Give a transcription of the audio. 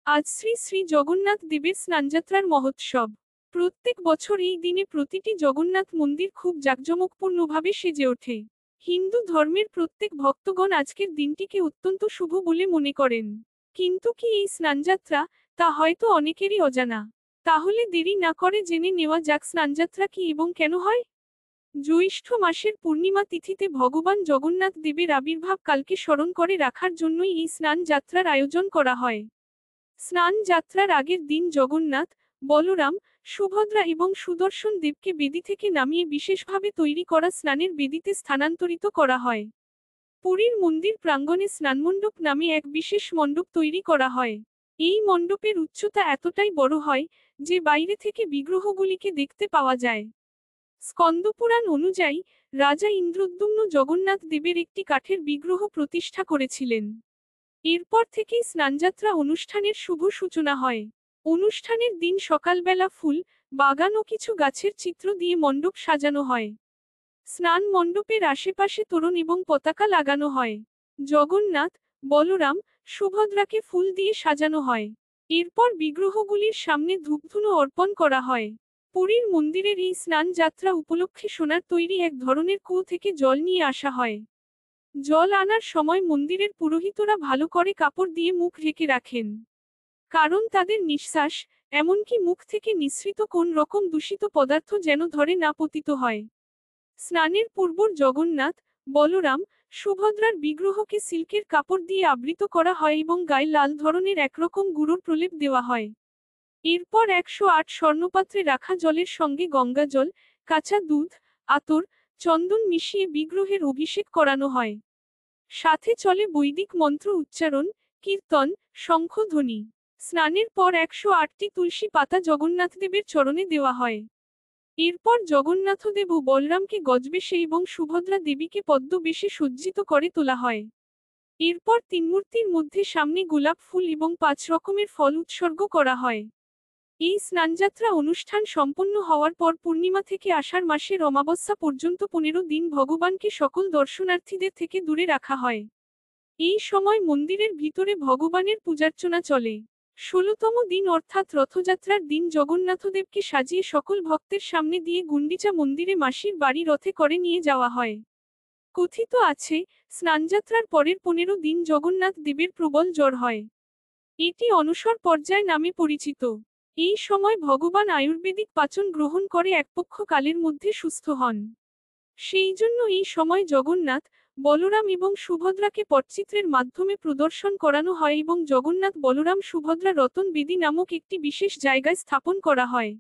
আজ শ্রী শ্রী জগন্নাথ দেবের স্নানযাত্রার মহোৎসব। প্রত্যেক বছর এই দিনে প্রতিটি জগন্নাথ মন্দির খুব জাঁকজমকপূর্ণভাবে সেজে ওঠে। হিন্দু ধর্মের প্রত্যেক ভক্তগণ আজকের দিনটিকে অত্যন্ত শুভ বলে মনে করেন। কিন্তু কি এই স্নানযাত্রা, তা হয়তো অনেকেরই অজানা। তাহলে দেরি না করে জেনে নেওয়া যাক স্নানযাত্রা কি এবং কেন হয়। জ্যৈষ্ঠ মাসের পূর্ণিমা তিথিতে ভগবান জগন্নাথ দেবের আবির্ভাব কালকে স্মরণ করে রাখার জন্যই এই স্নান যাত্রার আয়োজন করা হয়। স্নান যাত্রার আগের দিন জগন্নাথ, বলরাম, সুভদ্রা এবং সুদর্শন দেবকে বেদি থেকে নামিয়ে বিশেষভাবে তৈরি করা স্নানের বেদিতে স্থানান্তরিত করা হয়। পুরীর মন্দির প্রাঙ্গণে স্নানমণ্ডপ নামে এক বিশেষ মণ্ডপ তৈরি করা হয়। এই মণ্ডপের উচ্চতা এতটাই বড় হয় যে বাইরে থেকে বিগ্রহগুলিকে দেখতে পাওয়া যায়। স্কন্দপুরাণ অনুযায়ী, রাজা ইন্দ্রদ্যুম্ন জগন্নাথ দেবের একটি কাঠের বিগ্রহ প্রতিষ্ঠা করেছিলেন। এরপর থেকেই স্নানযাত্রা অনুষ্ঠানের শুভ সূচনা হয়। অনুষ্ঠানের দিন সকালবেলা ফুল, বাগান ও কিছু গাছের চিত্র দিয়ে মণ্ডপ সাজানো হয়। স্নান মণ্ডপের আশেপাশে তোরণ এবং পতাকা লাগানো হয়। জগন্নাথ, বলরাম, সুভদ্রাকে ফুল দিয়ে সাজানো হয়। এরপর বিগ্রহগুলির সামনে ধূপধুনো অর্পণ করা হয়। পুরীর মন্দিরের এই স্নান যাত্রা উপলক্ষে সোনার তৈরি এক ধরনের কুয়ো থেকে জল নিয়ে আসা হয়। জল আনার সময় মন্দিরের পুরোহিতরা ভালো করে কাপড় দিয়ে মুখ ঢেকে রাখেন। কারণ তাদের নিঃশ্বাস, এমনকি মুখ থেকে নিঃসৃত কোন রকম দূষিত পদার্থ যেন ধরে না পতিত হয়। স্নানের পূর্ব জগন্নাথ, বলরাম, সুভদ্রার বিগ্রহকে সিল্কের কাপড় দিয়ে আবৃত করা হয় এবং গায়ে লাল ধরনের একরকম গুঁড়োর প্রলেপ দেওয়া হয়। এরপর 108 স্বর্ণপাত্রে রাখা জলের সঙ্গে গঙ্গা জল, কাঁচা দুধ, আতর, চন্দন মিশিয়ে বিগ্রহের অভিষেক করানো হয়। সাথে চলে বৈদিক মন্ত্র উচ্চারণ, কীর্তন, শঙ্খধ্বনি। স্নানের পর 108টি তুলসী পাতা জগন্নাথদেবের চরণে দেওয়া হয়। এরপর জগন্নাথদেব ও বলরামকে গজবেশে এবং সুভদ্রা দেবীকে পদ্মবেশে সজ্জিত করে তোলা হয়। এরপর তিন মূর্তির মধ্যে সামনে গোলাপ ফুল এবং 5 রকমের ফল উৎসর্গ করা হয়। এই স্নানযাত্রা অনুষ্ঠান সম্পন্ন হওয়ার পর পূর্ণিমা থেকে আষাঢ় মাসের অমাবস্যা পর্যন্ত 15 দিন ভগবানকে সকল দর্শনার্থীদের থেকে দূরে রাখা হয়। এই সময় মন্দিরের ভিতরে ভগবানের পূজার্চনা চলে। 16তম দিন অর্থাৎ রথযাত্রার দিন জগন্নাথদেবকে সাজিয়ে সকল ভক্তের সামনে দিয়ে গুন্ডিচা মন্দিরে মাসির বাড়ি রথে করে নিয়ে যাওয়া হয়। কথিত আছে, স্নানযাত্রার পরের 15 দিন জগন্নাথ দেবের প্রবল জ্বর হয়। এটি অনসর পর্যায় নামে পরিচিত। এই সময় ভগবান আয়ুর্বেদিক পাচন গ্রহণ করে একপক্ষ কালের মধ্যে সুস্থ হন। সেই জন্য এই সময় জগন্নাথ, বলরাম এবং সুভদ্রাকে পটচিত্রের মাধ্যমে প্রদর্শন করানো হয় এবং জগন্নাথ বলরাম সুভদ্রা রতন বেদী নামক একটি বিশেষ জায়গায় স্থাপন করা হয়।